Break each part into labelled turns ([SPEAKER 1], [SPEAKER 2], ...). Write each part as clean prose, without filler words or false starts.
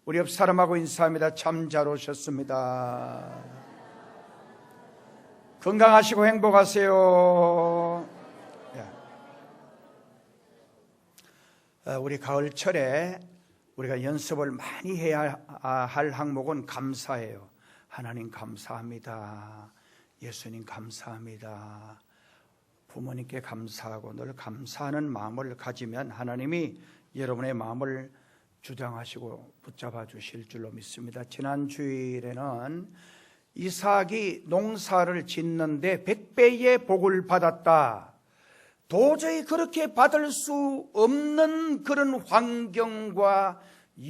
[SPEAKER 1] 우리 옆 사람하고 인사합니다. 참 잘 오셨습니다. 건강하시고 행복하세요. 우리 가을철에 우리가 연습을 많이 해야 할 항목은 감사예요. 하나님 감사합니다. 예수님 감사합니다. 부모님께 감사하고 늘 감사하는 마음을 가지면 하나님이 여러분의 마음을 주장하시고 붙잡아 주실 줄로 믿습니다. 지난 주일에는 이삭이 농사를 짓는데 100배의 복을 받았다. 도저히 그렇게 받을 수 없는 그런 환경과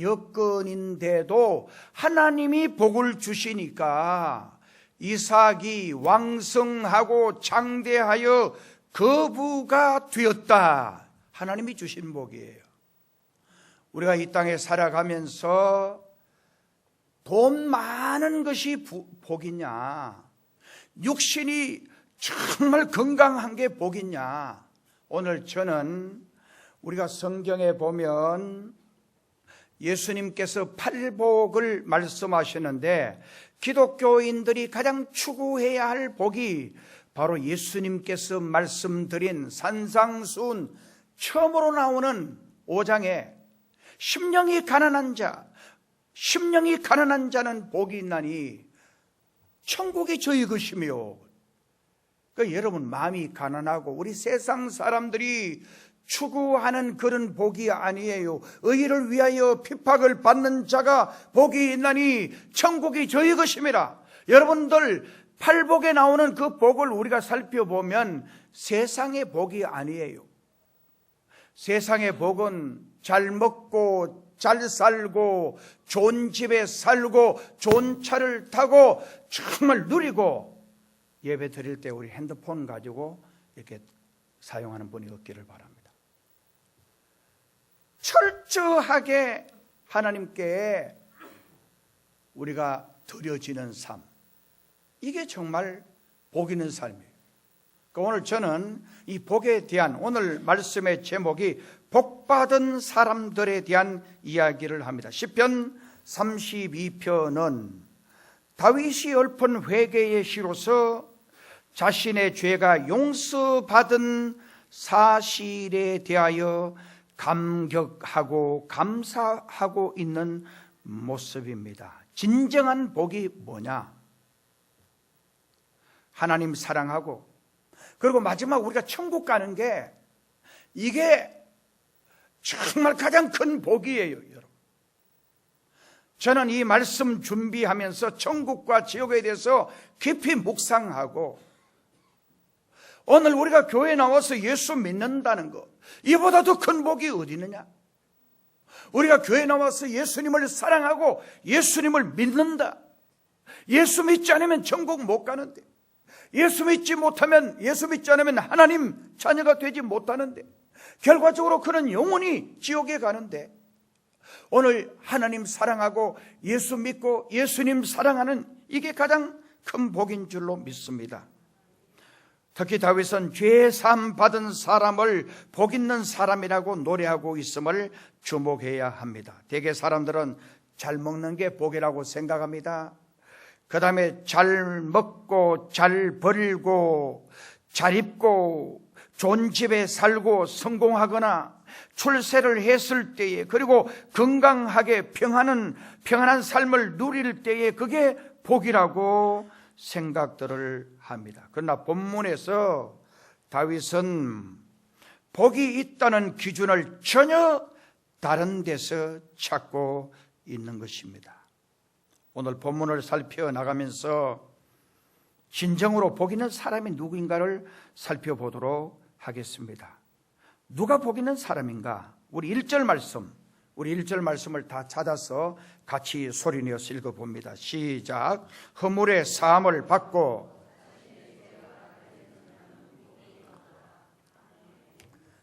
[SPEAKER 1] 여건인데도 하나님이 복을 주시니까 이삭이 왕성하고 장대하여 거부가 되었다. 하나님이 주신 복이에요. 우리가 이 땅에 살아가면서 돈 많은 것이 복이냐, 육신이 정말 건강한 게 복이냐. 오늘 저는 우리가 성경에 보면 예수님께서 팔복을 말씀하시는데 기독교인들이 가장 추구해야 할 복이 바로 예수님께서 말씀드린 산상수훈 처음으로 나오는 5장에 심령이 가난한 자는 복이 있나니 천국이 저희 것이며. 그러니까 여러분 마음이 가난하고 우리 세상 사람들이 추구하는 그런 복이 아니에요. 의를 위하여 핍박을 받는 자가 복이 있나니 천국이 저희 것임이라. 여러분들 팔복에 나오는 그 복을 우리가 살펴보면 세상의 복이 아니에요. 세상의 복은 잘 먹고 잘 살고 좋은 집에 살고 좋은 차를 타고 정말 누리고 예배 드릴 때 우리 핸드폰 가지고 이렇게 사용하는 분이 없기를 바랍니다. 철저하게 하나님께 우리가 드려지는 삶, 이게 정말 복 있는 삶이에요. 그러니까 오늘 저는 이 복에 대한, 오늘 말씀의 제목이 복받은 사람들에 대한 이야기를 합니다. 시편 32편은 다윗이 읊은 회개의 시로서 자신의 죄가 용서받은 사실에 대하여 감격하고 감사하고 있는 모습입니다. 진정한 복이 뭐냐? 하나님 사랑하고, 그리고 마지막 우리가 천국 가는 게, 이게 정말 가장 큰 복이에요, 여러분. 저는 이 말씀 준비하면서 천국과 지옥에 대해서 깊이 묵상하고, 오늘 우리가 교회에 나와서 예수 믿는다는 것, 이보다 더 큰 복이 어디 있느냐? 우리가 교회에 나와서 예수님을 사랑하고 예수님을 믿는다. 예수 믿지 않으면 천국 못 가는데, 예수 믿지 않으면 하나님 자녀가 되지 못하는데, 결과적으로 그는 영원히 지옥에 가는데, 오늘 하나님 사랑하고 예수 믿고 예수님 사랑하는 이게 가장 큰 복인 줄로 믿습니다. 특히 다윗은 죄 사함 받은 사람을 복 있는 사람이라고 노래하고 있음을 주목해야 합니다. 대개 사람들은 잘 먹는 게 복이라고 생각합니다. 그 다음에 잘 먹고 잘 벌고 잘 입고 좋은 집에 살고 성공하거나 출세를 했을 때에, 그리고 건강하게 평안한 삶을 누릴 때에 그게 복이라고 생각들을 합니다. 그러나 본문에서 다윗은 복이 있다는 기준을 전혀 다른 데서 찾고 있는 것입니다. 오늘 본문을 살펴나가면서 진정으로 복 있는 사람이 누구인가를 살펴보도록 하겠습니다. 누가 복 있는 사람인가? 우리 1절 말씀을 다 찾아서 같이 소리내어서 읽어봅니다. 시작. 허물의 사함을 받고,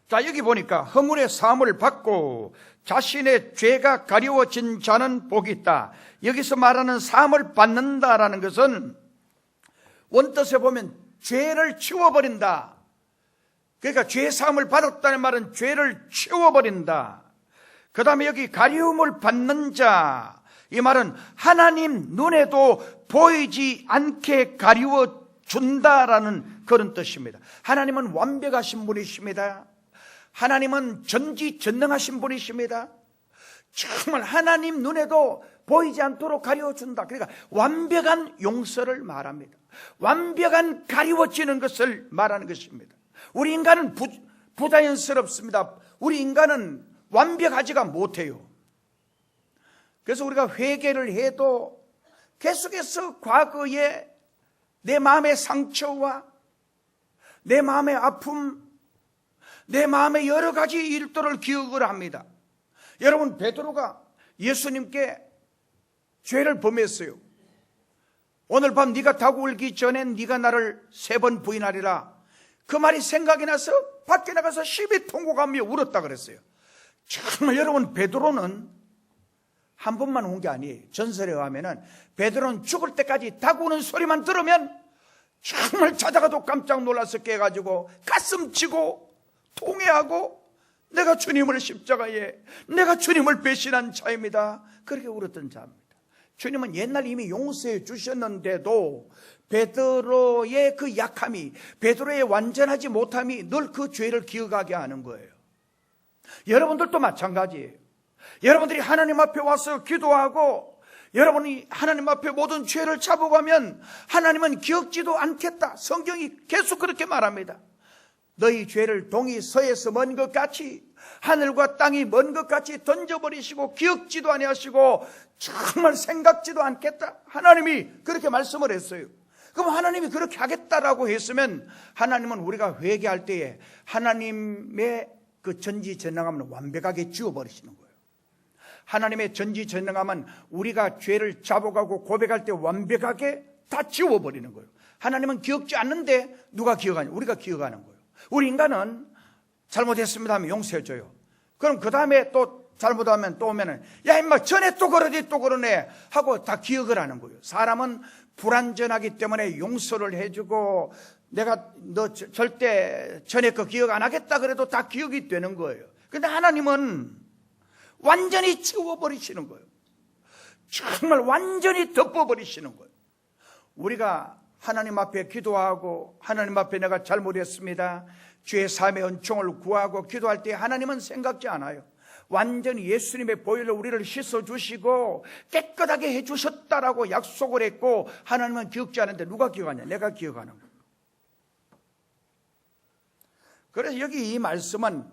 [SPEAKER 1] 자, 여기 보니까 허물의 사함을 받고 자신의 죄가 가려워진 자는 복이 있다. 여기서 말하는 사함을 받는다라는 것은 원뜻에 보면 죄를 치워버린다. 그러니까 죄 사함을 받았다는 말은 죄를 치워버린다. 그 다음에 여기 가리움을 받는 자, 이 말은 하나님 눈에도 보이지 않게 가리워 준다라는 그런 뜻입니다. 하나님은 완벽하신 분이십니다. 하나님은 전지전능하신 분이십니다. 정말 하나님 눈에도 보이지 않도록 가리워준다. 그러니까 완벽한 용서를 말합니다. 완벽한 가리워지는 것을 말하는 것입니다. 우리 인간은 부자연스럽습니다. 우리 인간은 완벽하지가 못해요. 그래서 우리가 회개를 해도 계속해서 과거에 내 마음의 상처와 내 마음의 아픔, 내 마음의 여러 가지 일들을 기억을 합니다. 여러분, 베드로가 예수님께 죄를 범했어요. 오늘 밤 네가 닭 울기 전에 네가 나를 3번 부인하리라. 그 말이 생각이 나서 밖에 나가서 시비 통곡하며 울었다 그랬어요. 정말 여러분, 베드로는 한 번만 온 게 아니에요. 전설에 의하면은 베드로는 죽을 때까지 닭 우는 소리만 들으면 정말 자다가도 깜짝 놀라서 깨가지고 가슴 치고 통회하고 내가 주님을 십자가에, 내가 주님을 배신한 자입니다. 그렇게 울었던 자입니다. 주님은 옛날 이미 용서해 주셨는데도 베드로의 그 약함이, 베드로의 완전하지 못함이 늘 그 죄를 기억하게 하는 거예요. 여러분들도 마찬가지예요. 여러분들이 하나님 앞에 와서 기도하고 여러분이 하나님 앞에 모든 죄를 잡아가면 하나님은 기억지도 않겠다. 성경이 계속 그렇게 말합니다. 너희 죄를 동이 서에서 먼 것 같이, 하늘과 땅이 먼 것 같이 던져버리시고 기억지도 아니하시고 정말 생각지도 않겠다. 하나님이 그렇게 말씀을 했어요. 그럼 하나님이 그렇게 하겠다라고 했으면 하나님은 우리가 회개할 때에 하나님의 그 전지전능함을 완벽하게 지워버리시는 거예요. 하나님의 전지전능함은 우리가 죄를 잡아가고 고백할 때 완벽하게 다 지워버리는 거예요. 하나님은 기억지 않는데 누가 기억하냐? 우리가 기억하는 거예요. 우리 인간은 잘못했습니다 하면 용서해줘요. 그럼 그 다음에 또 잘못하면 또 오면은 야 임마 전에 또 그러지 또 그러네 하고 다 기억을 하는 거예요. 사람은 불완전하기 때문에 용서를 해주고 내가 너 절대 전에 그 기억 안 하겠다 그래도 다 기억이 되는 거예요. 근데 하나님은 완전히 지워버리시는 거예요. 정말 완전히 덮어버리시는 거예요. 우리가 하나님 앞에 기도하고 하나님 앞에 내가 잘못했습니다, 죄 사함의 은총을 구하고 기도할 때 하나님은 생각지 않아요. 완전히 예수님의 보혈로 우리를 씻어주시고 깨끗하게 해주셨다라고 약속을 했고 하나님은 기억지 않는데 누가 기억하냐? 내가 기억하는 거예요. 그래서 여기 이 말씀은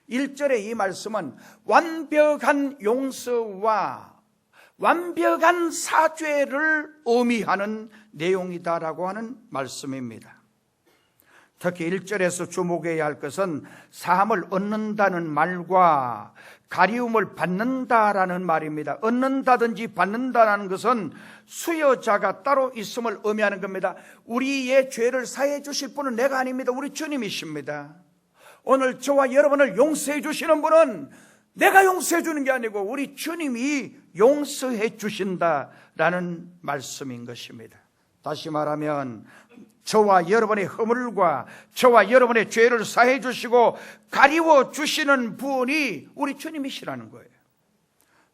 [SPEAKER 1] 1절의 이 말씀은 완벽한 용서와 완벽한 사죄를 의미하는 내용이다라고 하는 말씀입니다. 특히 1절에서 주목해야 할 것은 사함을 얻는다는 말과 가리움을 받는다라는 말입니다. 얻는다든지 받는다라는 것은 수여자가 따로 있음을 의미하는 겁니다. 우리의 죄를 사해 주실 분은 내가 아닙니다. 우리 주님이십니다. 오늘 저와 여러분을 용서해 주시는 분은 내가 용서해 주는 게 아니고 우리 주님이 용서해 주신다라는 말씀인 것입니다. 다시 말하면 저와 여러분의 허물과 저와 여러분의 죄를 사해 주시고 가리워 주시는 분이 우리 주님이시라는 거예요.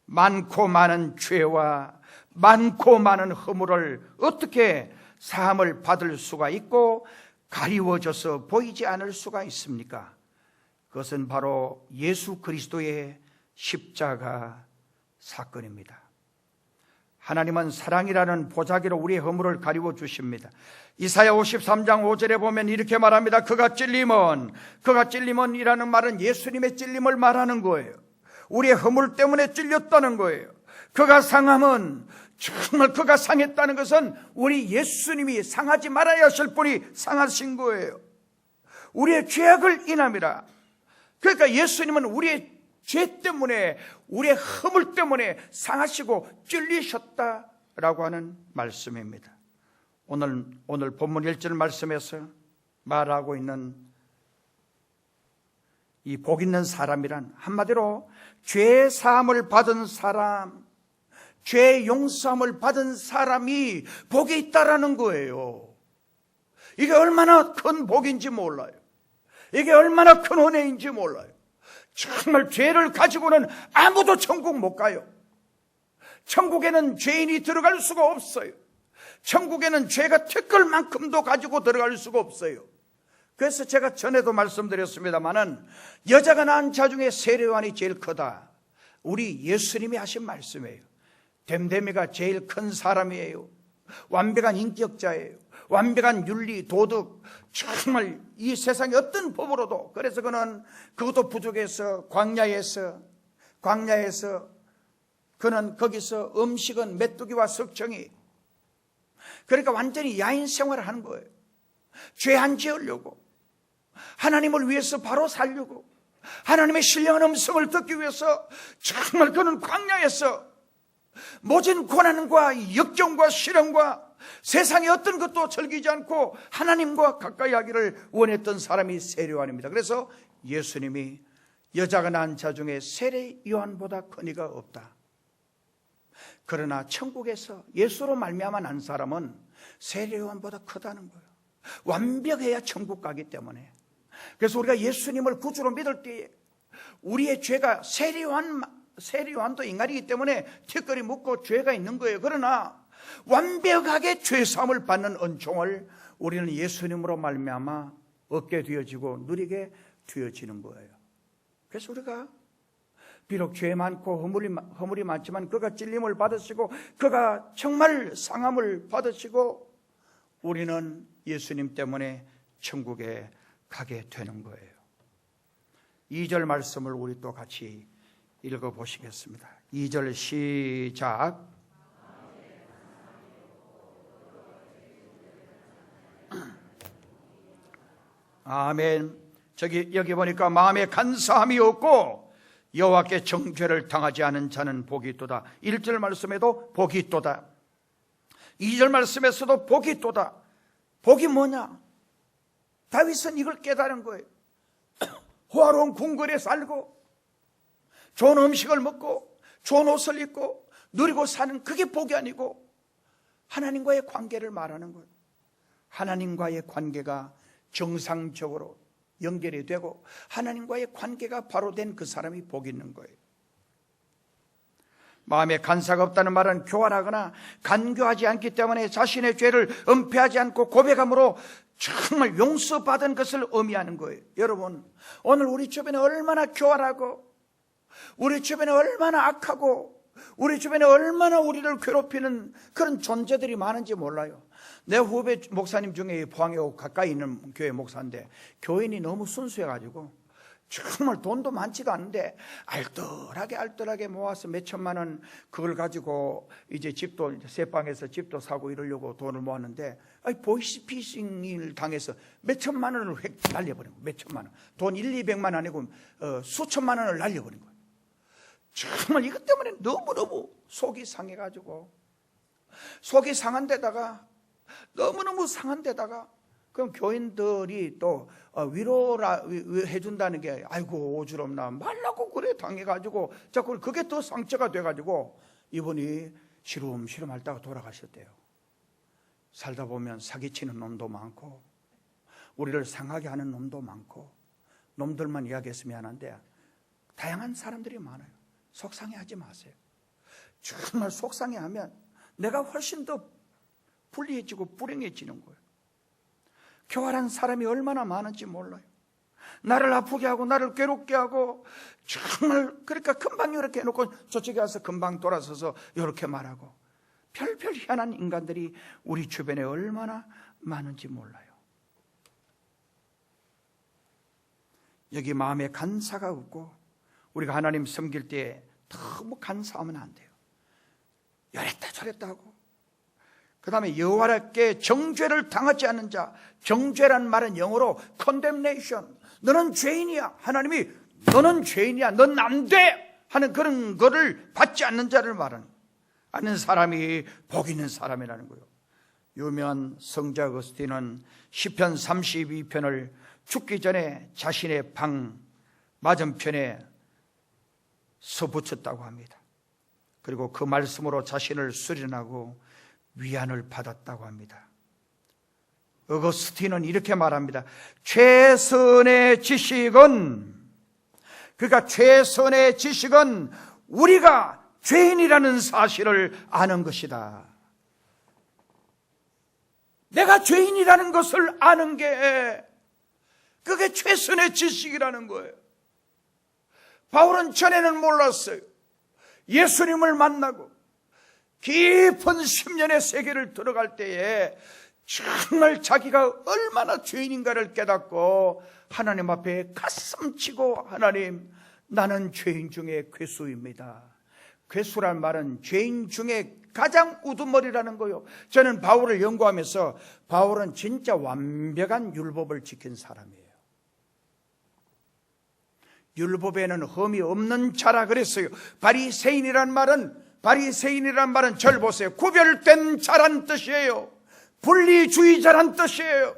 [SPEAKER 1] 많고 많은 죄와 많고 많은 허물을 어떻게 사함을 받을 수가 있고 가리워져서 보이지 않을 수가 있습니까? 그것은 바로 예수 그리스도의 십자가 사건입니다. 하나님은 사랑이라는 보자기로 우리의 허물을 가리워 주십니다. 이사야 53장 5절에 보면 이렇게 말합니다. 그가 찔림은 이라는 말은 예수님의 찔림을 말하는 거예요. 우리의 허물 때문에 찔렸다는 거예요. 그가 상함은 정말 그가 상했다는 것은 우리 예수님이 상하지 말아야 하실 분이 상하신 거예요. 우리의 죄악을 인함이라. 그러니까 예수님은 우리의 죄 때문에 우리의 허물 때문에 상하시고 찔리셨다라고 하는 말씀입니다. 오늘 본문 1절 말씀에서 말하고 있는 이 복 있는 사람이란 한마디로 죄 사함을 받은 사람, 죄 용서함을 받은 사람이 복이 있다라는 거예요. 이게 얼마나 큰 복인지 몰라요. 이게 얼마나 큰 은혜인지 몰라요. 정말 죄를 가지고는 아무도 천국 못 가요. 천국에는 죄인이 들어갈 수가 없어요. 천국에는 죄가 티끌만큼도 가지고 들어갈 수가 없어요. 그래서 제가 전에도 말씀드렸습니다마는 여자가 낳은 자 중에 세례요한이 제일 크다. 우리 예수님이 하신 말씀이에요. 댐댐이가 제일 큰 사람이에요. 완벽한 인격자예요. 완벽한 윤리, 도덕, 정말 이 세상의 어떤 법으로도. 그래서 그는 그것도 부족해서 광야에서 그는 거기서 음식은 메뚜기와 석청이, 그러니까 완전히 야인 생활을 하는 거예요. 죄 안 지으려고, 하나님을 위해서 바로 살려고, 하나님의 신령한 음성을 듣기 위해서 정말 그는 광야에서 모진 고난과 역경과 시련과 세상의 어떤 것도 즐기지 않고 하나님과 가까이 하기를 원했던 사람이 세례요한입니다. 그래서 예수님이 여자가 낳은 자 중에 세례요한보다 큰 이가 없다. 그러나 천국에서 예수로 말미암아 난 사람은 세례요한보다 크다는 거예요. 완벽해야 천국 가기 때문에. 그래서 우리가 예수님을 구주로 믿을 때에 우리의 죄가 세례요한도 인간이기 때문에 티끌이 묻고 죄가 있는 거예요. 그러나 완벽하게 죄사함을 받는 은총을 우리는 예수님으로 말미암아 얻게 되어지고 누리게 되어지는 거예요. 그래서 우리가 비록 죄 많고 허물이 많지만 그가 찔림을 받으시고 그가 정말 상함을 받으시고 우리는 예수님 때문에 천국에 가게 되는 거예요. 2절 말씀을 우리 또 같이 읽어보시겠습니다. 2절 시작. 아멘. 여기 보니까 마음에 간사함이 없고 여호와께 정죄를 당하지 않은 자는 복이 있도다. 1절 말씀에도 복이 있도다. 2절 말씀에서도 복이 있도다. 복이 뭐냐? 다윗은 이걸 깨달은 거예요. 호화로운 궁궐에 살고 좋은 음식을 먹고 좋은 옷을 입고 누리고 사는 그게 복이 아니고 하나님과의 관계를 말하는 거예요. 하나님과의 관계가 정상적으로 연결이 되고 하나님과의 관계가 바로 된 그 사람이 복이 있는 거예요. 마음에 간사가 없다는 말은 교활하거나 간교하지 않기 때문에 자신의 죄를 은폐하지 않고 고백함으로 정말 용서받은 것을 의미하는 거예요. 여러분, 오늘 우리 주변에 얼마나 교활하고 우리 주변에 얼마나 악하고 우리 주변에 얼마나 우리를 괴롭히는 그런 존재들이 많은지 몰라요. 내 후배 목사님 중에 포항에 가까이 있는 교회 목사인데 교인이 너무 순수해가지고 정말 돈도 많지도 않은데 알뜰하게 모아서 몇 천만 원 그걸 가지고 이제 집도 새 방에서 집도 사고 이러려고 돈을 모았는데 보이스피싱을 당해서 몇 천만 원을 날려버린 거예요. 몇 천만 원. 돈 200만 아니고 수천만 원을 날려버린 거예요. 정말 이것 때문에 너무너무 속이 상해가지고 속이 상한 데다가 너무너무 상한 데다가 그럼 교인들이 또 위로라 해준다는 게 아이고 오주럽나 말라고 그래 당해가지고 자꾸 그게 또 상처가 돼가지고 이분이 시름시름 앓다가 돌아가셨대요. 살다 보면 사기치는 놈도 많고 우리를 상하게 하는 놈도 많고 놈들만 이야기했으면 미안한데 다양한 사람들이 많아요. 속상해하지 마세요. 정말 속상해하면 내가 훨씬 더 불리해지고 불행해지는 거예요. 교활한 사람이 얼마나 많은지 몰라요. 나를 아프게 하고 나를 괴롭게 하고 정말 그러니까 금방 이렇게 해놓고 저쪽에 와서 금방 돌아서서 이렇게 말하고 별별 희한한 인간들이 우리 주변에 얼마나 많은지 몰라요. 여기 마음에 간사가 없고 우리가 하나님 섬길 때 너무 간사하면 안 돼요. 이랬다 저랬다 하고 그 다음에 여호와께 정죄를 당하지 않는 자. 정죄란 말은 영어로 condemnation. 너는 죄인이야. 하나님이 너는 죄인이야. 넌 안 돼. 하는 그런 거를 받지 않는 자를 말하는 않는 사람이 복 있는 사람이라는 거예요. 유명한 성자 어거스틴은 시편 32편을 죽기 전에 자신의 방 맞은편에 서붙였다고 합니다. 그리고 그 말씀으로 자신을 수련하고 위안을 받았다고 합니다. 어거스틴은 이렇게 말합니다. 최선의 지식은 그러니까 최선의 지식은 우리가 죄인이라는 사실을 아는 것이다. 내가 죄인이라는 것을 아는 게 그게 최선의 지식이라는 거예요. 바울은 전에는 몰랐어요. 예수님을 만나고 깊은 10년의 세계를 들어갈 때에 정말 자기가 얼마나 죄인인가를 깨닫고 하나님 앞에 가슴치고, 하나님, 나는 죄인 중에 괴수입니다. 괴수란 말은 죄인 중에 가장 우두머리라는 거요. 저는 바울을 연구하면서 바울은 진짜 완벽한 율법을 지킨 사람이에요. 율법에는 흠이 없는 자라 그랬어요. 바리새인이란 말은 절 보세요. 구별된 자란 뜻이에요. 분리주의자란 뜻이에요.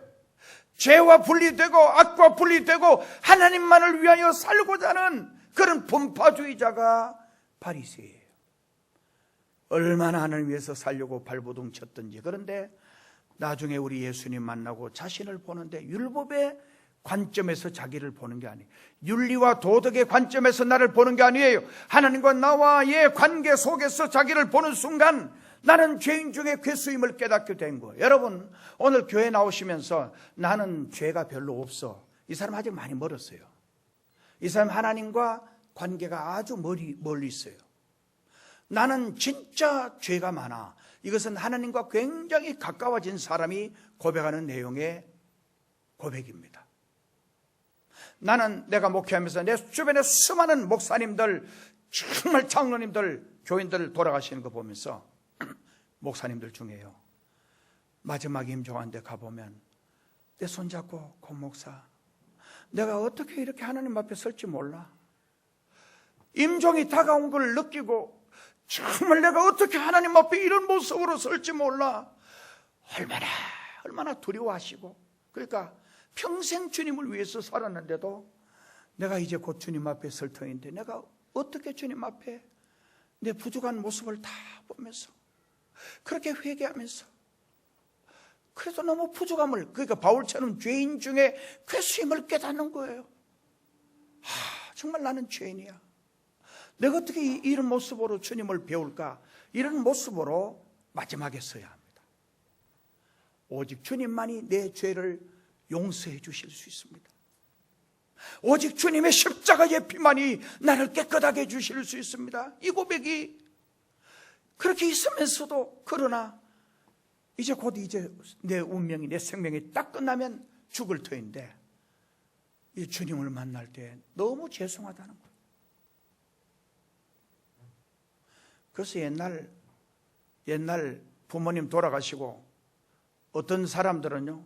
[SPEAKER 1] 죄와 분리되고 악과 분리되고 하나님만을 위하여 살고자 하는 그런 분파주의자가 바리새예요. 얼마나 하나님 위해서 살려고 발버둥 쳤던지. 그런데 나중에 우리 예수님 만나고 자신을 보는데 율법의 관점에서 자기를 보는 게 아니에요. 윤리와 도덕의 관점에서 나를 보는 게 아니에요. 하나님과 나와의 관계 속에서 자기를 보는 순간 나는 죄인 중에 괴수임을 깨닫게 된 거예요. 여러분, 오늘 교회 나오시면서 나는 죄가 별로 없어, 이 사람 아직 많이 멀었어요. 이 사람 하나님과 관계가 아주 멀리 있어요. 나는 진짜 죄가 많아, 이것은 하나님과 굉장히 가까워진 사람이 고백하는 내용의 고백입니다. 나는 내가 목회하면서 내 주변에 수많은 목사님들, 정말 장로님들, 교인들 돌아가시는 거 보면서 목사님들 중에요, 마지막 임종한 데 가보면 내 손잡고, 고 목사, 내가 어떻게 이렇게 하나님 앞에 설지 몰라. 임종이 다가온 걸 느끼고 정말 내가 어떻게 하나님 앞에 이런 모습으로 설지 몰라. 얼마나 두려워하시고, 그러니까 평생 주님을 위해서 살았는데도 내가 이제 곧 주님 앞에 설 터인데 내가 어떻게 주님 앞에 내 부족한 모습을 다 보면서 그렇게 회개하면서, 그래도 너무 부족함을, 그러니까 바울처럼 죄인 중에 괴수임을 깨닫는 거예요. 정말 나는 죄인이야. 내가 어떻게 이런 모습으로 주님을 배울까? 이런 모습으로 마지막에 서야 합니다. 오직 주님만이 내 죄를 용서해 주실 수 있습니다. 오직 주님의 십자가의 피만이 나를 깨끗하게 해 주실 수 있습니다. 이 고백이 그렇게 있으면서도, 그러나 이제 곧 내 운명이, 내 생명이 딱 끝나면 죽을 터인데 이 주님을 만날 때 너무 죄송하다는 거예요. 그래서 옛날 부모님 돌아가시고 어떤 사람들은요,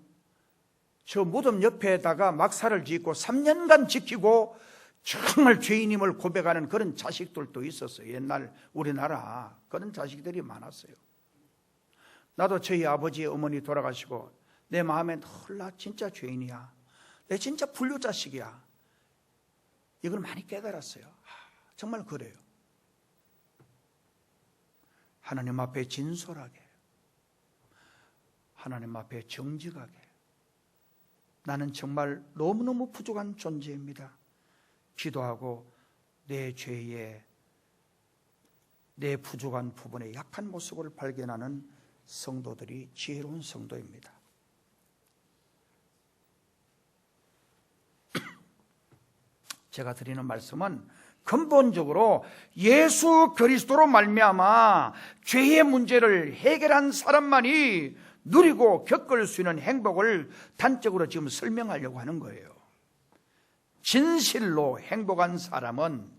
[SPEAKER 1] 저 무덤 옆에다가 막사를 짓고 3년간 지키고 정말 죄인임을 고백하는 그런 자식들도 있었어요. 옛날 우리나라 그런 자식들이 많았어요. 나도 저희 아버지 어머니 돌아가시고 내 마음엔 나 진짜 죄인이야, 내 진짜 불효자식이야, 이걸 많이 깨달았어요. 정말 그래요. 하나님 앞에 진솔하게, 하나님 앞에 정직하게, 나는 정말 너무너무 부족한 존재입니다, 기도하고 내 죄에, 내 부족한 부분에 약한 모습을 발견하는 성도들이 지혜로운 성도입니다. 제가 드리는 말씀은 근본적으로 예수 그리스도로 말미암아 죄의 문제를 해결한 사람만이 누리고 겪을 수 있는 행복을 단적으로 지금 설명하려고 하는 거예요. 진실로 행복한 사람은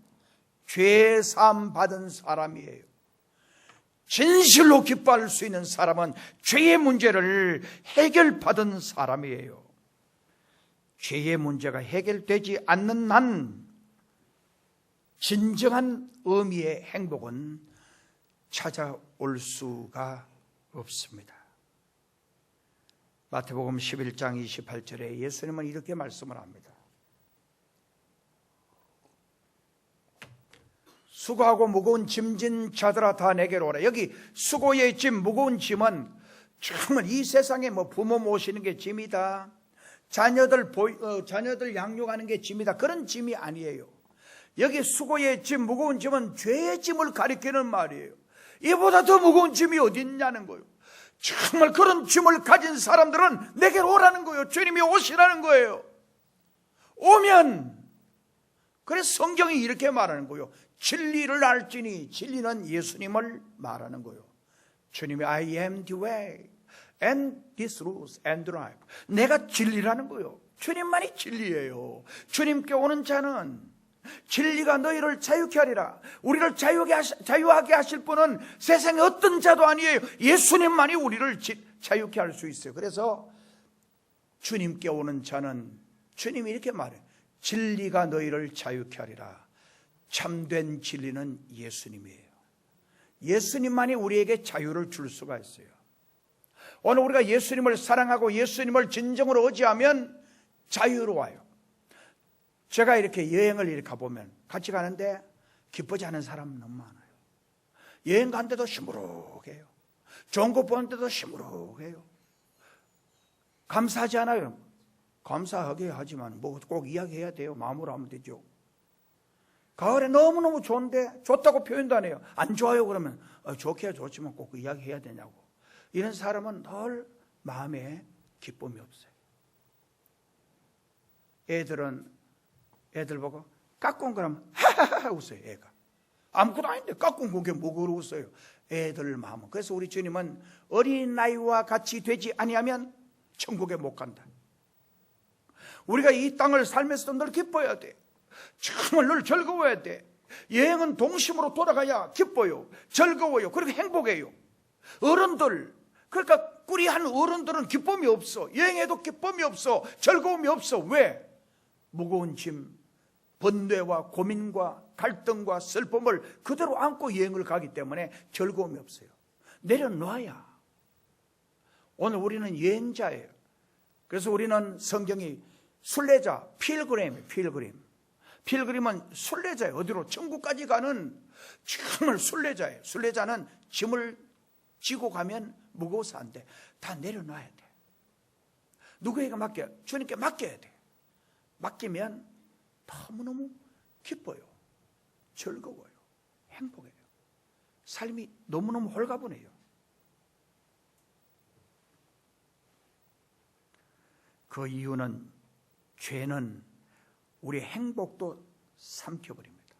[SPEAKER 1] 죄 사함 받은 사람이에요. 진실로 기뻐할 수 있는 사람은 죄의 문제를 해결받은 사람이에요. 죄의 문제가 해결되지 않는 한 진정한 의미의 행복은 찾아올 수가 없습니다. 마태복음 11장 28절에 예수님은 이렇게 말씀을 합니다. 수고하고 무거운 짐진 자들아 다 내게로 오라. 여기 수고의 짐, 무거운 짐은 정말 이 세상에 부모 모시는 게 짐이다, 자녀들 양육하는 게 짐이다, 그런 짐이 아니에요. 여기 수고의 짐, 무거운 짐은 죄의 짐을 가리키는 말이에요. 이보다 더 무거운 짐이 어디 있냐는 거예요. 정말 그런 짐을 가진 사람들은 내게로 오라는 거예요. 주님이 오시라는 거예요. 오면, 그래서 성경이 이렇게 말하는 거예요. 진리를 알지니, 진리는 예수님을 말하는 거예요. 주님이 I am the way and the truth and the life. 내가 진리라는 거예요. 주님만이 진리예요. 주님께 오는 자는 진리가 너희를 자유케 하리라. 우리를 자유하게 하실 분은 세상에 어떤 자도 아니에요. 예수님만이 우리를 자유케 할 수 있어요. 그래서 주님께 오는 자는, 주님이 이렇게 말해요. 진리가 너희를 자유케 하리라. 참된 진리는 예수님이에요. 예수님만이 우리에게 자유를 줄 수가 있어요. 오늘 우리가 예수님을 사랑하고 예수님을 진정으로 의지하면 자유로워요. 제가 이렇게 여행을 이렇게 가보면 같이 가는데 기쁘지 않은 사람 너무 많아요. 여행 간데도 시무룩해요. 좋은 거 보는데도 시무룩해요. 감사하지 않아요? 감사하게 하지만 뭐 꼭 이야기해야 돼요. 마음으로 하면 되죠. 가을에 너무너무 좋은데 좋다고 표현도 안 해요. 안 좋아요 그러면 좋게야 좋지만 꼭 이야기해야 되냐고. 이런 사람은 늘 마음에 기쁨이 없어요. 애들 보고 깎은 거라면 하하하 웃어요. 애가 아무것도 아닌데 깎은 그게 뭐가 웃어요. 애들 마음은. 그래서 우리 주님은 어린아이와 같이 되지 아니하면 천국에 못 간다. 우리가 이 땅을 살면서도 늘 기뻐야 돼. 정말 늘 즐거워야 돼. 여행은 동심으로 돌아가야 기뻐요. 즐거워요. 그리고 행복해요. 어른들, 그러니까 꾸리한 어른들은 기쁨이 없어. 여행에도 기쁨이 없어. 즐거움이 없어. 왜? 무거운 짐, 번뇌와 고민과 갈등과 슬픔을 그대로 안고 여행을 가기 때문에 즐거움이 없어요. 내려놔야. 오늘 우리는 여행자예요. 그래서 우리는 성경이 순례자, 필그림이에요. 필그림은 순례자예요. 어디로? 천국까지 가는 정말 순례자예요. 순례자는 짐을 지고 가면 무거워서 안 돼. 다 내려놔야 돼. 누구에게 맡겨야? 주님께 맡겨야 돼. 맡기면 너무너무 기뻐요. 즐거워요. 행복해요. 삶이 너무너무 홀가분해요. 그 이유는 죄는 우리 행복도 삼켜버립니다.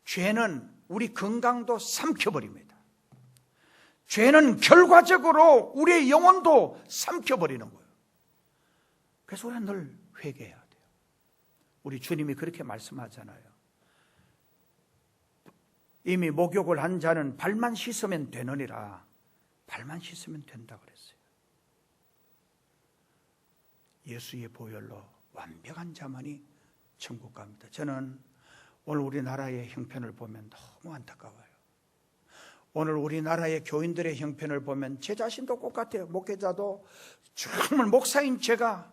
[SPEAKER 1] 죄는 우리 건강도 삼켜버립니다. 죄는 결과적으로 우리의 영혼도 삼켜버리는 거예요. 그래서 우리는 늘 회개해야 돼요. 우리 주님이 그렇게 말씀하잖아요. 이미 목욕을 한 자는 발만 씻으면 되느니라. 발만 씻으면 된다 그랬어요. 예수의 보혈로 완벽한 자만이 천국 갑니다. 저는 오늘 우리나라의 형편을 보면 너무 안타까워요. 오늘 우리나라의 교인들의 형편을 보면 제 자신도 똑같아요. 목회자도 정말 목사인 제가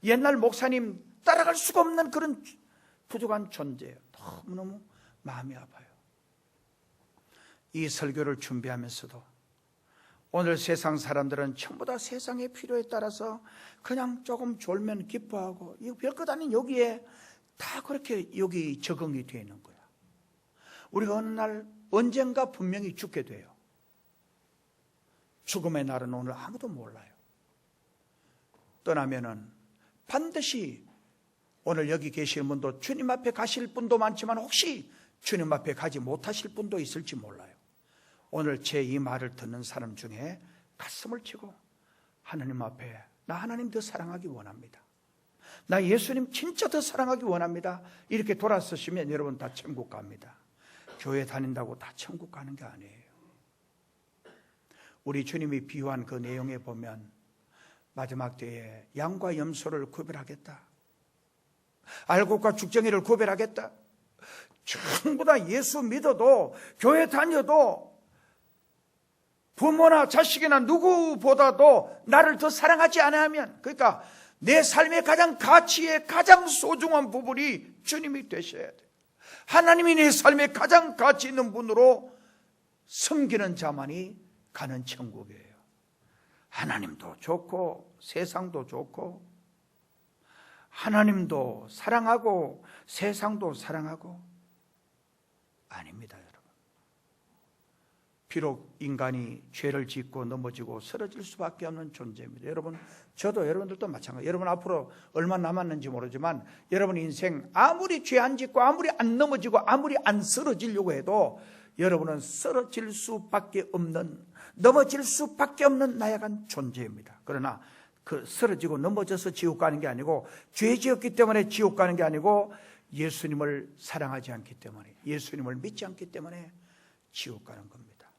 [SPEAKER 1] 옛날 목사님 따라갈 수가 없는 그런 부족한 존재예요. 너무너무 마음이 아파요. 이 설교를 준비하면서도 오늘 세상 사람들은 전부 다 세상의 필요에 따라서 그냥 조금 졸면 기뻐하고 이거 별것 아닌 여기에 다 그렇게 여기 적응이 되어 있는 거야. 우리가 어느 날 언젠가 분명히 죽게 돼요. 죽음의 날은 오늘 아무도 몰라요. 떠나면은 반드시 오늘 여기 계시는 분도 주님 앞에 가실 분도 많지만 혹시 주님 앞에 가지 못하실 분도 있을지 몰라요. 오늘 제 이 말을 듣는 사람 중에 가슴을 치고 하나님 앞에 나 하나님 더 사랑하기 원합니다. 나 예수님 진짜 더 사랑하기 원합니다. 이렇게 돌아서시면 여러분 다 천국 갑니다. 교회 다닌다고 다 천국 가는 게 아니에요. 우리 주님이 비유한 그 내용에 보면 마지막 때에 양과 염소를 구별하겠다. 알곡과 죽정이를 구별하겠다. 전부 다 예수 믿어도 교회 다녀도 부모나 자식이나 누구보다도 나를 더 사랑하지 않으면, 그러니까 내 삶의 가장 가치의 가장 소중한 부분이 주님이 되셔야 돼. 하나님이 내 삶의 가장 가치 있는 분으로 섬기는 자만이 가는 천국이에요. 하나님도 좋고 세상도 좋고 하나님도 사랑하고 세상도 사랑하고? 아닙니다, 여러분. 비록 인간이 죄를 짓고 넘어지고 쓰러질 수밖에 없는 존재입니다. 여러분, 저도 여러분들도 마찬가지. 여러분 앞으로 얼마 남았는지 모르지만 여러분 인생 아무리 죄 안 짓고 아무리 안 넘어지고 아무리 안 쓰러지려고 해도 여러분은 쓰러질 수밖에 없는, 넘어질 수밖에 없는 나약한 존재입니다. 그러나 그 쓰러지고 넘어져서 지옥 가는 게 아니고, 죄 지었기 때문에 지옥 가는 게 아니고, 예수님을 사랑하지 않기 때문에, 예수님을 믿지 않기 때문에 지옥 가는 겁니다.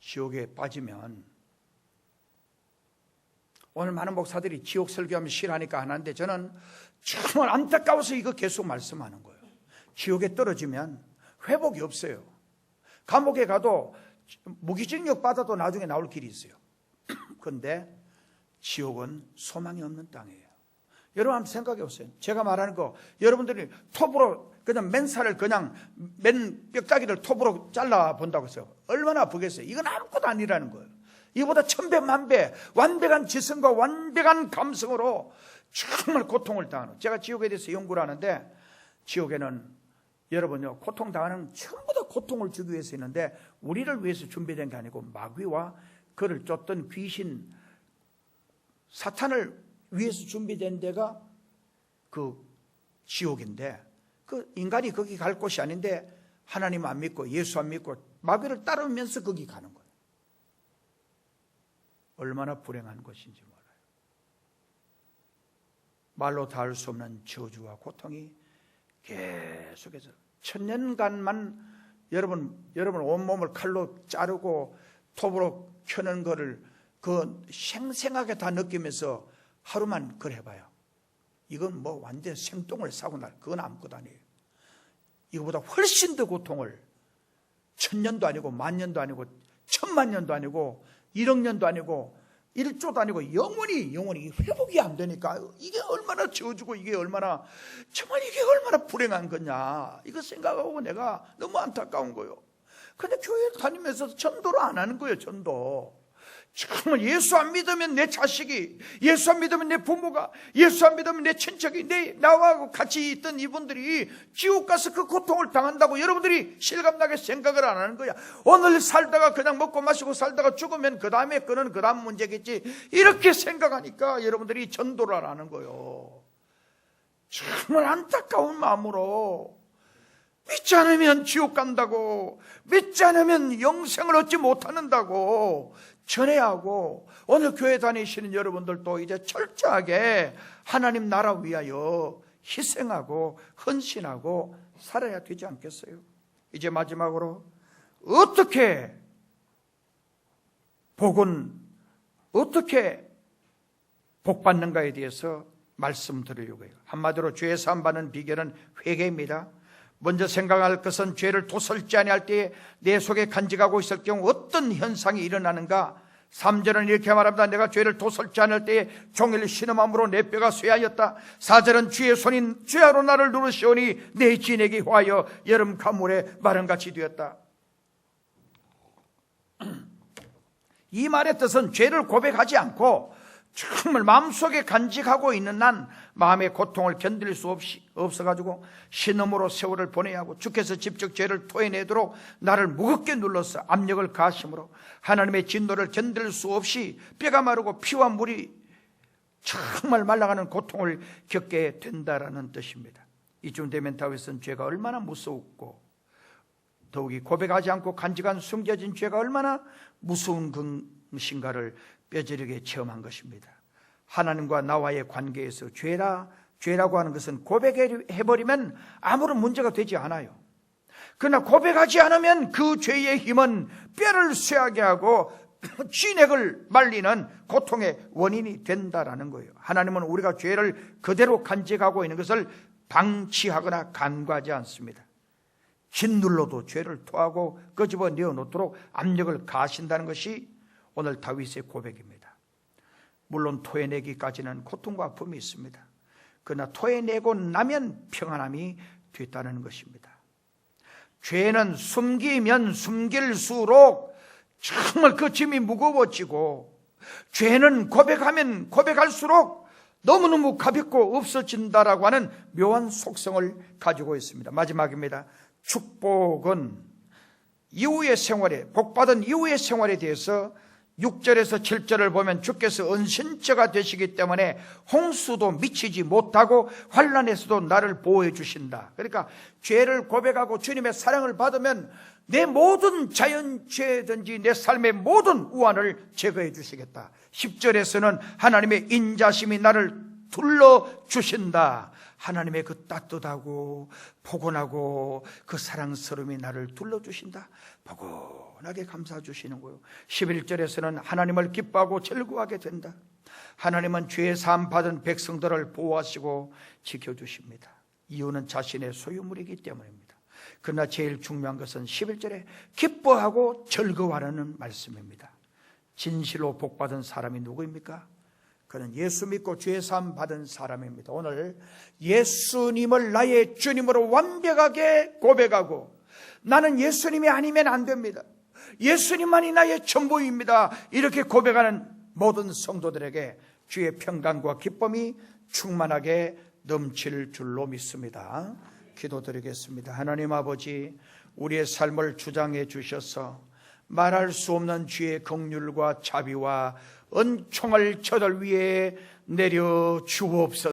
[SPEAKER 1] 지옥에 빠지면, 오늘 많은 목사들이 지옥 설교하면 싫어하니까 하는데 저는 정말 안타까워서 이거 계속 말씀하는 거예요. 지옥에 떨어지면 회복이 없어요. 감옥에 가도 무기징역 받아도 나중에 나올 길이 있어요. 그런데 지옥은 소망이 없는 땅이에요. 여러분 한번 생각해 보세요. 제가 말하는 거 여러분들이 톱으로 그냥 맨살을 그냥 맨 뼈다귀를 톱으로 잘라 본다고 했어요. 얼마나 아프겠어요. 이건 아무것도 아니라는 거예요. 이보다 천배 만배 완벽한 지성과 완벽한 감성으로 정말 고통을 당하는, 제가 지옥에 대해서 연구를 하는데 지옥에는 여러분요, 고통당하는 전부 다 고통을 주기 위해서 있는데 우리를 위해서 준비된 게 아니고 마귀와 그를 쫓던 귀신 사탄을 위해서 준비된 데가 그 지옥인데, 그 인간이 거기 갈 곳이 아닌데 하나님 안 믿고 예수 안 믿고 마귀를 따르면서 거기 가는 거예요. 얼마나 불행한 것인지 몰라요. 말로 다 할 수 없는 저주와 고통이 계속해서 천년간만 여러분 온몸을 칼로 자르고 톱으로 켜는 거를 그 생생하게 다 느끼면서 하루만 그래 봐요. 이건 뭐 완전 생똥을 싸고 날, 그건 아무것도 아니에요. 이거보다 훨씬 더 고통을, 천년도 아니고 만년도 아니고 천만년도 아니고 1억 년도 아니고 1조도 아니고 영원히 회복이 안 되니까 이게 얼마나 저주고 이게 얼마나 불행한 거냐, 이거 생각하고 내가 너무 안타까운 거예요. 근데 교회 다니면서 전도를 안 하는 거예요. 전도. 정말 예수 안 믿으면 내 자식이, 예수 안 믿으면 내 부모가, 예수 안 믿으면 내 친척이, 나와 같이 있던 이분들이 지옥 가서 그 고통을 당한다고 여러분들이 실감나게 생각을 안 하는 거야. 오늘 살다가 그냥 먹고 마시고 살다가 죽으면 그 다음에 그는 그 다음 문제겠지, 이렇게 생각하니까 여러분들이 전도를 안 하는 거예요. 정말 안타까운 마음으로, 믿지 않으면 지옥 간다고, 믿지 않으면 영생을 얻지 못한다고 전해야 하고, 오늘 교회 다니시는 여러분들도 이제 철저하게 하나님 나라 위하여 희생하고 헌신하고 살아야 되지 않겠어요? 이제 마지막으로 어떻게 복받는가에 대해서 말씀드리려고 해요. 한마디로 죄 사함 받는 비결은 회개입니다. 먼저 생각할 것은 죄를 도설지 아니할 때에 내 속에 간직하고 있을 경우 어떤 현상이 일어나는가. 3절은 이렇게 말합니다. 내가 죄를 도설지 않을 때에 종일 신음함으로 내 뼈가 쇠하였다. 4절은 주의 손이 죄하로 나를 누르시오니 내 진액이 화하여 여름 가물에 마른같이 되었다. 이 말의 뜻은 죄를 고백하지 않고 정말 마음속에 간직하고 있는 한 마음의 고통을 견딜 수 없어가지고 신음으로 세월을 보내야 하고, 주께서 직접 죄를 토해내도록 나를 무겁게 눌러서 압력을 가하심으로 하나님의 진노를 견딜 수 없이 뼈가 마르고 피와 물이 정말 말라가는 고통을 겪게 된다라는 뜻입니다. 이쯤 되면 다윗은 죄가 얼마나 무서웠고, 더욱이 고백하지 않고 간직한 숨겨진 죄가 얼마나 무서운 것인가를 뼈저리게 체험한 것입니다. 하나님과 나와의 관계에서 죄라고 하는 것은 고백해버리면 아무런 문제가 되지 않아요. 그러나 고백하지 않으면 그 죄의 힘은 뼈를 쇠하게 하고 진액을 말리는 고통의 원인이 된다라는 거예요. 하나님은 우리가 죄를 그대로 간직하고 있는 것을 방치하거나 간과하지 않습니다. 짓눌러도 죄를 토하고 끄집어 내어놓도록 압력을 가하신다는 것이 오늘 다윗의 고백입니다. 물론 토해내기까지는 고통과 아픔이 있습니다. 그러나 토해내고 나면 평안함이 됐다는 것입니다. 죄는 숨기면 숨길수록 정말 그 짐이 무거워지고 죄는 고백하면 고백할수록 너무너무 가볍고 없어진다라고 하는 묘한 속성을 가지고 있습니다. 마지막입니다. 축복은 이후의 생활에, 복받은 이후의 생활에 대해서 6절에서 7절을 보면 주께서 은신처가 되시기 때문에 홍수도 미치지 못하고 환난에서도 나를 보호해 주신다. 그러니까 죄를 고백하고 주님의 사랑을 받으면 내 모든 자연죄든지 내 삶의 모든 우환을 제거해 주시겠다. 10절에서는 하나님의 인자심이 나를 둘러주신다. 하나님의 그 따뜻하고 포근하고 그 사랑스러움이 나를 둘러주신다. 포근하게 감싸주시는 거예요. 11절에서는 하나님을 기뻐하고 즐거워하게 된다. 하나님은 죄 사함 받은 백성들을 보호하시고 지켜주십니다. 이유는 자신의 소유물이기 때문입니다. 그러나 제일 중요한 것은 11절에 기뻐하고 즐거워하는 말씀입니다. 진실로 복받은 사람이 누구입니까? 그는 예수 믿고 죄 사함 받은 사람입니다. 오늘 예수님을 나의 주님으로 완벽하게 고백하고 나는 예수님이 아니면 안 됩니다. 예수님만이 나의 전부입니다. 이렇게 고백하는 모든 성도들에게 주의 평강과 기쁨이 충만하게 넘칠 줄로 믿습니다. 기도드리겠습니다. 하나님 아버지, 우리의 삶을 주장해 주셔서 말할 수 없는 주의 긍휼과 자비와 은총을 저들 위에 내려 주옵소서.